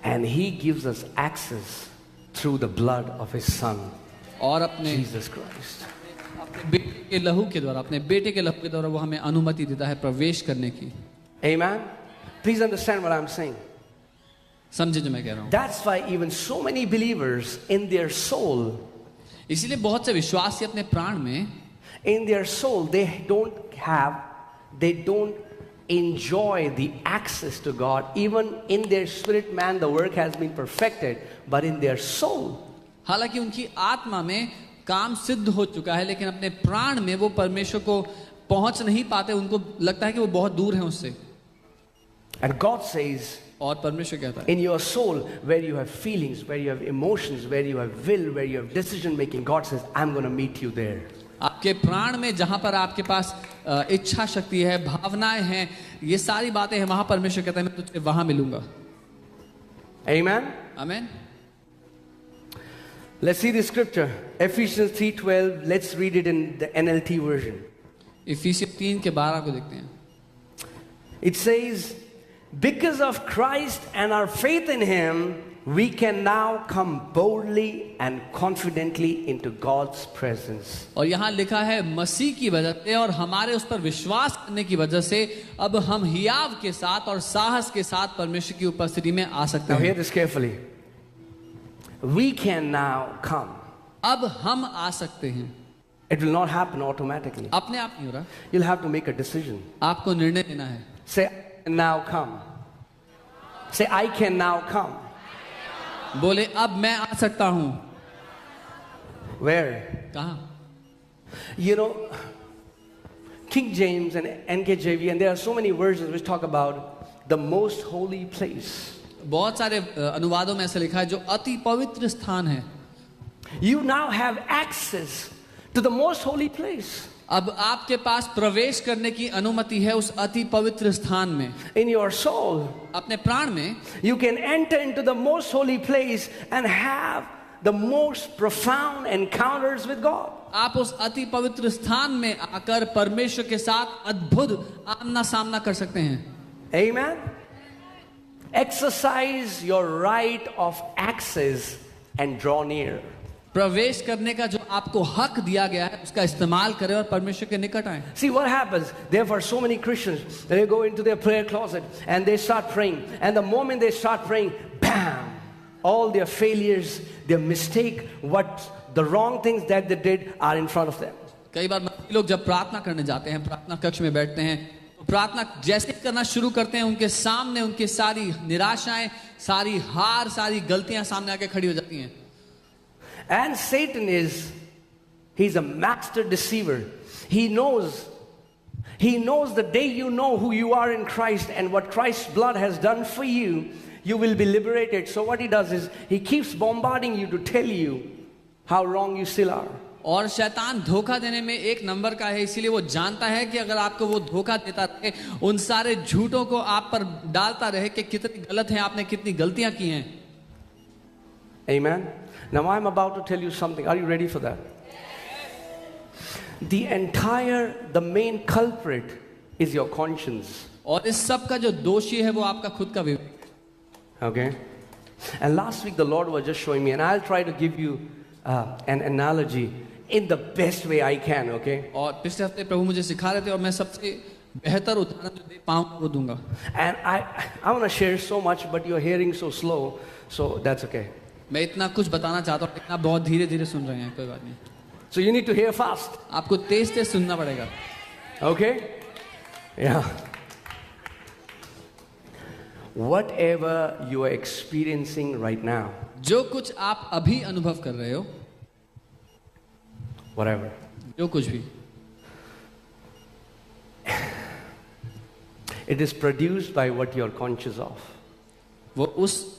And he gives us access through the blood of His Son, और अपने Jesus Christ. बेटे के लहू के द्वारा, अपने बेटे के लहू के द्वारा वो हमें अनुमति देता है प्रवेश करने की। Amen? Please understand what I'm saying. समझे जो मैं कह रहा हूँ। That's why even so many believers in their soul, इसीलिए बहुत से विश्वासी अपने प्राण में, in their soul, they don't enjoy the access to God. Even in their spirit man, the work has been perfected, but in their soul, हालांकि उनकी आत्मा में काम सिद्ध हो चुका है, लेकिन अपने प्राण में वो परमेश्वर को पहुंच नहीं पाते, उनको लगता है कि वो बहुत दूर है उससे। and God says, और परमेश्वर कहता है, in your soul, where you have feelings, where you have emotions, where you have will, where you have decision making, God says, I'm going to meet you there. आपके प्राण में जहां पर आपके पास इच्छा शक्ति है, भावनाएं हैं, ये सारी बातें हैं, वहां परमेश्वर कहता है मैं तुझसे वहां मिलूंगा। Amen? आमीन। Let's see the scripture. Ephesians 3:12. Let's read it in the NLT version. इफिसियों 3:12 को देखते हैं। It says, because of Christ and our faith in Him, we can now come boldly and confidently into God's presence. और यहाँ लिखा है मसीह की वजह से और हमारे उस पर विश्वास करने की वजह से अब हम हियाव के साथ और साहस के साथ परमेश्वर की उपस्थिति में आ सकते Now hear हैं। this carefully. We can now come. अब हम आ सकते हैं। It will not happen automatically. अपने आप नहीं हो रहा, You'll have to make a decision. आपको निर्णय लेना है। Say, I can now come. Say, I can now come. बोले अब मैं आ सकता हूँ। Where? कहाँ? You know, King James and NKJV, and there are so many versions which talk about the most holy place. बहुत सारे अनुवादों में ऐसा लिखा है जो अति पवित्र स्थान है। You now have access to the most holy place. अब आपके पास प्रवेश करने की अनुमति है उस अति पवित्र स्थान में। In your soul, अपने प्राण में you can enter into the most holy place and have the most profound encounters with God. आप उस अति पवित्र स्थान में आकर परमेश्वर के साथ अद्भुत आमना सामना कर सकते हैं। Amen? Exercise your right of access and draw near. प्रवेश करने का जो आपको हक दिया गया है उसका इस्तेमाल करें और परमेश्वर के निकट आए। See what happens. Therefore, so many Christians, they go into their prayer closet and they start praying. And the moment they start praying, bam! All their failures, their mistake, the wrong things that they did are in front of them. कई बार लोग जब प्रार्थना करने जाते हैं, प्रार्थना कक्ष में बैठते हैं, तो प्रार्थना जैसे करना शुरू करते हैं, उनके सामने उनके सारी निराशाएं, सारी हार, सारी गलतियां सामने आके खड़ी हो जाती हैं। And Satan he's a master deceiver. He knows the day you know who you are in Christ and what Christ's blood has done for you, you will be liberated. So what he does is, he keeps bombarding you to tell you how wrong you still are. और शैतान धोखा देने में एक number का है, इसीलिए वो जानता है कि अगर आपको वो धोखा देता रहे, उन सारे झूठों को आप पर डालता रहे कि कितनी गलत है, आपने कितनी गलतियां की हैं। Amen. Now I'm about to tell you something. Are you ready for that? The main culprit is your conscience. और इस सब का जो दोषी है वो आपका खुद का विवेक। Okay. And last week the Lord was just showing me, and I'll try to give you an analogy in the best way I can. Okay. और पिछले हफ्ते प्रभु मुझे सिखा रहे थे और मैं सबसे बेहतर उदाहरण जो दे पाऊंगा वो दूंगा। And I want to share so much, but you're hearing so slow, so that's okay. मैं इतना कुछ बताना चाहता हूँ लेकिन आप बहुत धीरे धीरे सुन रहे हैं, कोई बात नहीं। So you need to hear fast. आपको तेज तेज सुनना पड़ेगा। Okay? Yeah. Whatever you are experiencing right now, जो कुछ आप अभी अनुभव कर रहे हो, whatever, जो कुछ भी, it is produced by what you are conscious of. वो उस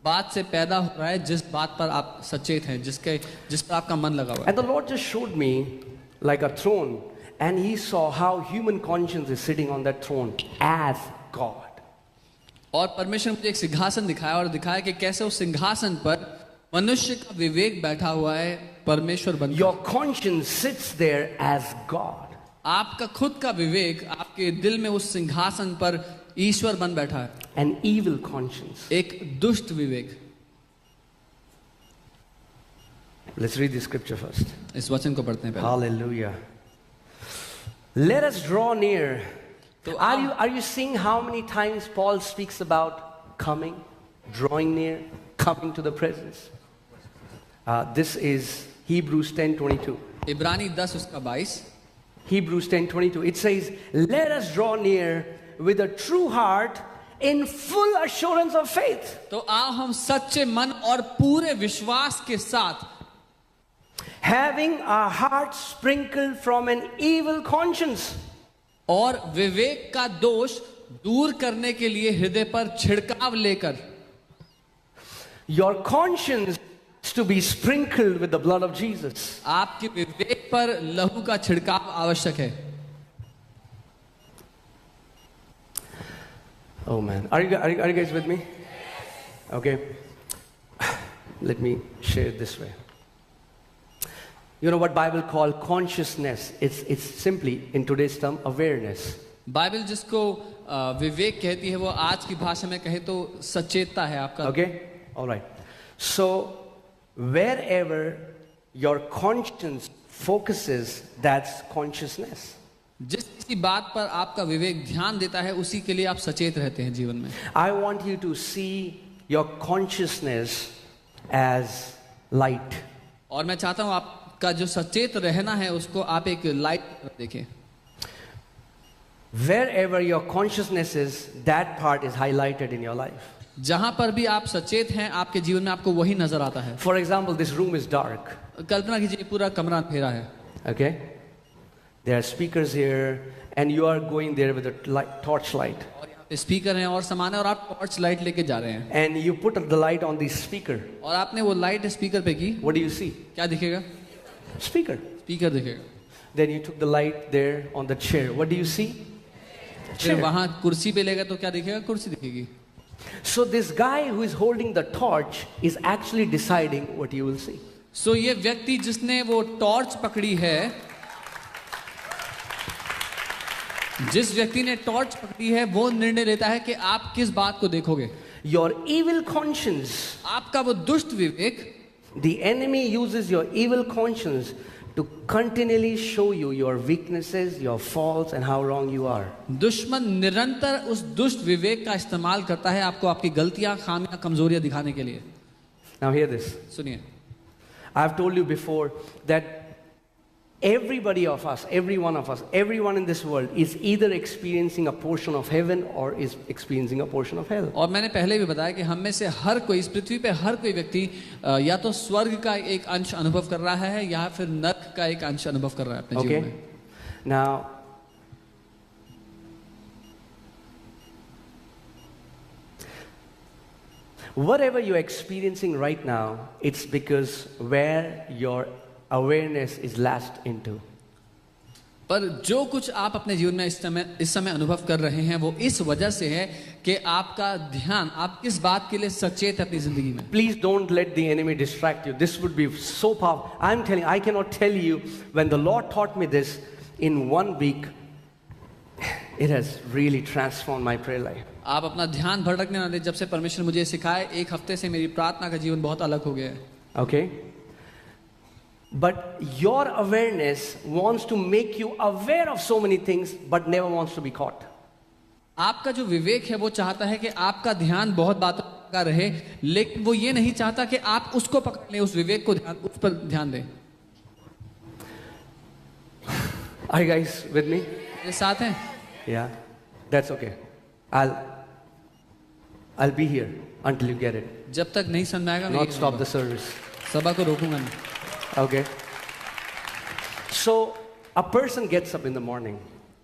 बात से पैदा हो रहा है जिस बात पर आप सचेत हैं, जिस पर आपका मन लगा हुआ है। And the Lord just showed me like a throne, and He saw how human conscience is sitting on that throne as God. और परमेश्वर ने मुझे एक सिंहासन दिखाया और दिखाया कि कैसे उस सिंहासन पर मनुष्य का विवेक बैठा हुआ है परमेश्वर बनकर। Your conscience sits there as God. आपका खुद का विवेक आपके दिल में उस सिंहासन पर ईश्वर बन बैठा है। An evil conscience. एक दुष्ट विवेक। Let's read the scripture first. इस वचन को पढ़ते हैं पहले। Hallelujah. Let us draw near. तो Are you seeing how many times Paul speaks about coming, drawing near, coming to the presence? This is Hebrews 10:22. इब्रानी 10 उसका 22। Hebrews 10:22. It says, "Let us draw near with a true heart in full assurance of faith." तो आओ हम सच्चे मन और पूरे विश्वास के साथ, Having our hearts sprinkled from an evil conscience. और विवेक का दोष दूर करने के लिए हृदय पर छिड़काव लेकर। Your conscience is to be sprinkled with the blood of Jesus. आपके विवेक पर लहू का छिड़काव आवश्यक है। Oh man, are you guys with me? Okay, let me share it this way. You know what Bible call consciousness? It's simply in today's term awareness. Bible जिसको विवेक कहती है वो आज की भाषा में कहे तो सचेतता है आपका। Okay, all right. So wherever your conscience focuses, that's consciousness. जिस किसी बात पर आपका विवेक ध्यान देता है उसी के लिए आप सचेत रहते हैं जीवन में। I want you to see your consciousness as light. और मैं चाहता हूं आपका जो सचेत रहना है उसको आप एक लाइट देखें। Wherever your consciousness is, that part is highlighted in your life. जहां पर भी आप सचेत हैं आपके जीवन में आपको वही नजर आता है। For example, this room is dark. कल्पना कीजिए पूरा कमरा अंधेरा है। Okay? There are speakers here, and you are going there with a torch light. और यहाँ पे स्पीकर हैं और सामान है और आप टॉर्च लाइट लेके जा रहे हैं। And you put the light on the speaker. और आपने वो लाइट स्पीकर पे की। What do you see? क्या दिखेगा? Speaker. स्पीकर दिखेगा। Then you took the light there on the chair. What do you see? फिर वहां कुर्सी पे लेगा तो क्या दिखेगा? कुर्सी दिखेगी। So this guy who is holding the torch is actually deciding what you will see. So ये व्यक्ति जिसने वो टॉर्च पकड़ी है, जिस व्यक्ति ने टॉर्च पकड़ी है वो निर्णय लेता है कि आप किस बात को देखोगे। Your evil conscience, आपका वो दुष्ट विवेक, the enemy uses your evil conscience to continually show you your weaknesses, your faults, and how wrong you are. दुश्मन निरंतर उस दुष्ट विवेक का इस्तेमाल करता है आपको आपकी गलतियां, खामियां, कमजोरियां दिखाने के लिए। Now hear this. सुनिए, I've told you before that everybody of us, every one of us, everyone in this world is either experiencing a portion of heaven or is experiencing a portion of hell. और मैंने पहले भी बताया कि हम में से हर कोई इस पृथ्वी पे हर कोई व्यक्ति या तो स्वर्ग का एक अंश अनुभव कर रहा है या फिर नरक का एक अंश अनुभव कर रहा है अपने जीवन में। Now, whatever you're experiencing right now, it's because where your awareness is latched into. पर जो कुछ आप अपने जीवन में इस समय अनुभव कर रहे हैं वो इस वजह से है कि आपका ध्यान आप किस बात के लिए सचेत है अपनी जिंदगी में। Please don't let the enemy distract you. This would be so powerful. I'm telling you, I cannot tell you, when the Lord taught me this in 1 week, it has really transformed my prayer life. आप अपना ध्यान भटकने ना दें। जब से परमेश्वर मुझे सिखाए 1 हफ्ते से मेरी प्रार्थना का जीवन बहुत अलग हो गया है। Okay? But your awareness wants to make you aware of so many things, but never wants to be caught. आपका जो विवेक है वो चाहता है कि आपका ध्यान बहुत बातों का रहे, लेकिन वो ये नहीं चाहता कि आप उसको पकड़ लें, उस विवेक को उस पर ध्यान दें। Are you guys with me? मेरे साथ हैं? Yeah, that's okay. I'll be here until you get it. जब तक नहीं समझ में आएगा Not stop the service. सभा को रोकूंगा नहीं। Okay. So a person gets up in the morning,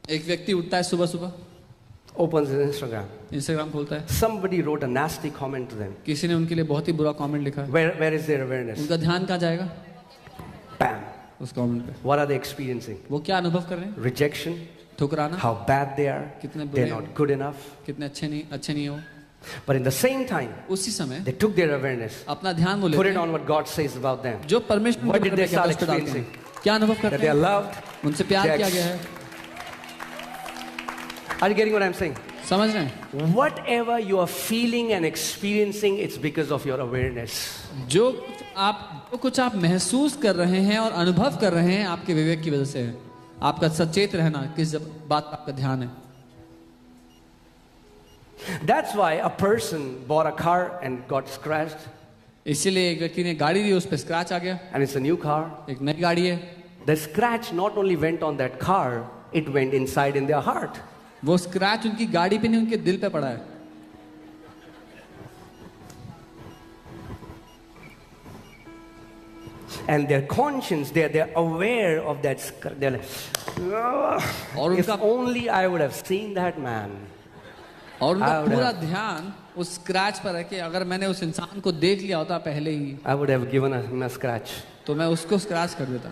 एक व्यक्ति उठता है सुबह सुबह, opens his Instagram. इंस्टाग्राम खोलता है, Somebody wrote a nasty comment to them. किसी ने उनके लिए बहुत ही बुरा कमेंट लिखा है। Where is their awareness? उनका ध्यान कहाँ जाएगा? Bam. उस कमेंट पे। What are they experiencing? वो क्या अनुभव कर रहे हैं? Rejection. ठुकराना, How bad they are. कितने बुरे They're हैं, not good enough. कितने अच्छे नहीं हो। But in the same time, उसी समय they took their awareness, अपना ध्यान वो put लेते it हैं on what God says about them. जो परमेश्वर What did they उनके start उस पे डालते हैं। experiencing? क्या अनुभव That करते they are हैं? loved. उनसे प्यार They किया are गया है। Are you getting what I'm saying? समझ रहे हैं? Whatever you are feeling and experiencing, it's because of your awareness. जो आप जो कुछ आप महसूस कर रहे हैं और अनुभव कर रहे हैं आपके विवेक की वजह से है। आपका सचेत रहना किस बात पर आपका ध्यान है। That's why a person bought a car and got scratched, इसीलिए एक व्यक्ति ने गाड़ी ली, उस पर स्क्रैच आ गया, and it's a new car. एक नई गाड़ी है। The scratch not only went on that car, it went inside in their heart. वो स्क्रैच उनकी गाड़ी पे नहीं, उनके दिल पे पड़ा है। And their conscience, they're aware of that. They're like, और if उनका only I would have seen that man. और उनका I would पूरा have- ध्यान उस स्क्रैच पर है कि अगर मैंने उस इंसान को देख लिया होता पहले ही I would have given him a scratch. तो मैं उसको स्क्रैच कर देता।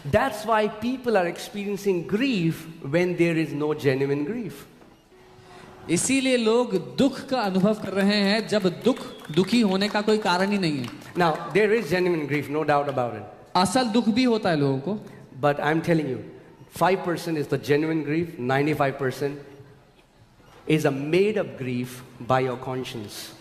That's why people are experiencing grief when there is no genuine grief. इसीलिए लोग दुख का अनुभव कर रहे हैं जब दुखी होने का कोई कारण ही नहीं है। Now, there is genuine grief, no doubt about it. असल दुख भी होता है लोगों को, But I'm telling you, 5% is the genuine grief, 95% is a made up grief by your conscience.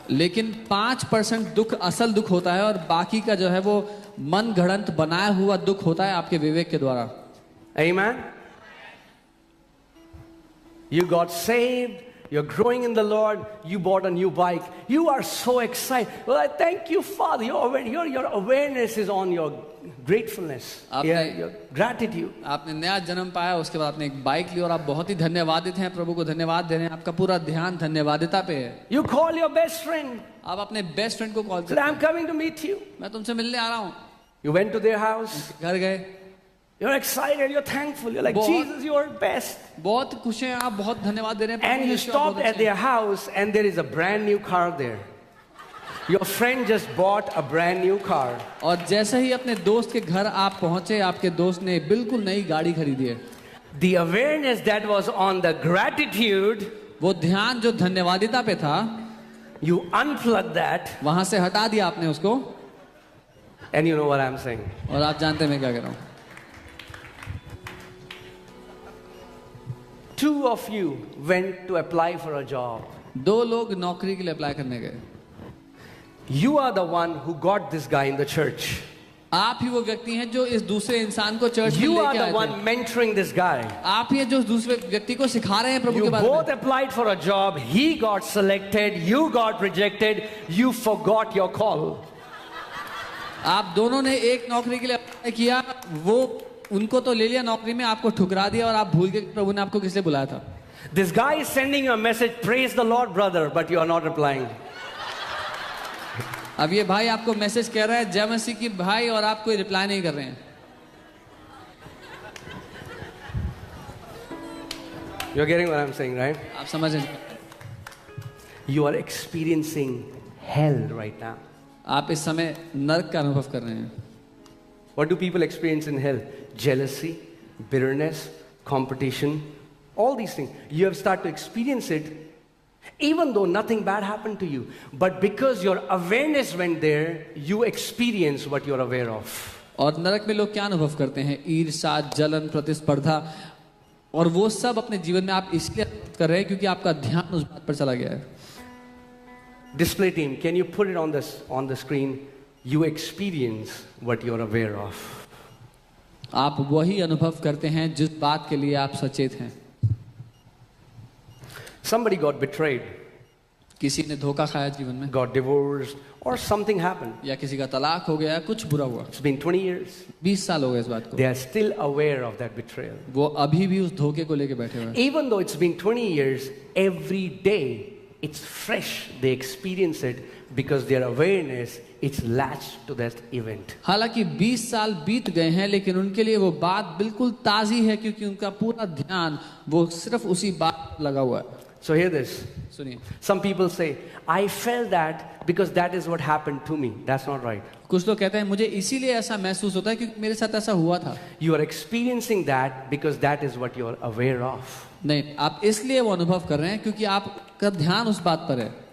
लेकिन 5% दुख असल दुख होता है और बाकी का जो है वो मन घड़ंत बनाया हुआ दुख होता है आपके विवेक के द्वारा। Amen? You got saved, you're growing in the Lord, you bought a new bike, you are so excited. Well, I thank you, Father. Your awareness is on your gratefulness, your gratitude. आपने नया जन्म पाया, उसके बाद आपने एक bike ली और आप बहुत ही धन्यवादित हैं, प्रभु को धन्यवाद दे रहे हैं। आपका पूरा ध्यान धन्यवादिता पे है। You call your best friend, आप अपने बेस्ट फ्रेंड को कॉल said, करते I'm हैं, coming to meet you. मैं तुमसे मिलने आ रहा हूँ। You went to their house, घर गए, you're excited, you're thankful, you're like, बहुत- Jesus, you are best. बहुत खुश हैं आप, बहुत धन्यवाद दे रहे हैं। And you परमेश्वर, stopped बहुत at अच्छे हैं। their house and there is a brand new car there. Your friend just bought a brand new car. और जैसे ही अपने दोस्त के घर आप पहुंचे, आपके दोस्त ने बिल्कुल नई गाड़ी खरीदी है। The awareness that was on the gratitude, वो ध्यान जो धन्यवादिता पे था, you unplug that, वहां से हटा दिया आपने उसको। and you know what I'm saying. और आप जानते हैं मैं क्या कह रहा हूँ। Two of you went to apply for a job. दो लोग नौकरी के लिए अप्लाई करने गए। You are the one who got this guy in the church. आप ही वो व्यक्ति हैं जो इस दूसरे इंसान को चर्च में You are लेके the आए one थे। mentoring this guy. आप ही हैं जो उस दूसरे व्यक्ति को सिखा रहे हैं प्रभु You के बारे both में। applied for a job. He got selected. You got rejected. You forgot your call. आप दोनों ने एक नौकरी के लिए अप्लाई किया, वो उनको तो ले लिया नौकरी में, आपको ठुकरा दिया और आप भूल गए कि प्रभु ने आपको किस लिए बुलाया था। This guy is sending you a message, praise the Lord, brother, but you are not replying. अब ये भाई आपको मैसेज कह रहा है जय मसीह की भाई, और आप कोई रिप्लाई नहीं कर रहे हैं। You're getting what I'm saying, right? आप समझ रहे हैं? You are experiencing hell right now. आप इस समय नरक का अनुभव कर रहे हैं। What do people experience in hell? Jealousy, bitterness, competition, all these things. You have started to experience it even though nothing bad happened to you. But because your awareness went there, you experience what you're aware of. और नरक में लोग क्या अनुभव करते हैं? ईर्ष्या, जलन, प्रतिस्पर्धा, और वो सब अपने जीवन में आप इसलिए कर रहे हैं क्योंकि आपका ध्यान उस बात पर चला गया है। Display team, can you put it on the screen? You experience what you're aware of. आप वही अनुभव करते हैं जिस बात के लिए आप सचेत हैं। Somebody got betrayed, किसी ने धोखा खाया जीवन में, got divorced, or something happened. या किसी का तलाक हो गया, कुछ बुरा हुआ। It's been 20 years. 20 साल हो गए इस बात को। They are still aware of that betrayal. वो अभी भी उस धोखे को लेके बैठे हुए हैं। Even though it's been 20 years, every day it's fresh. They experience it because their awareness it's latched to that event. हालांकि 20 साल बीत गए हैं, लेकिन उनके लिए वो बात बिल्कुल ताजी है क्योंकि उनका पूरा ध्यान वो सिर्फ उसी बात पर लगा हुआ है। So hear this. सुनिए, Some people say, I felt that because that is what happened to me. That's not right. कुछ लोग कहते हैं मुझे इसीलिए ऐसा महसूस होता है क्योंकि मेरे साथ ऐसा हुआ था। You are experiencing that because that is what you are aware of. नहीं, आप इसलिए वो अनुभव कर रहे हैं क्योंकि आपका ध्यान उस बात पर है।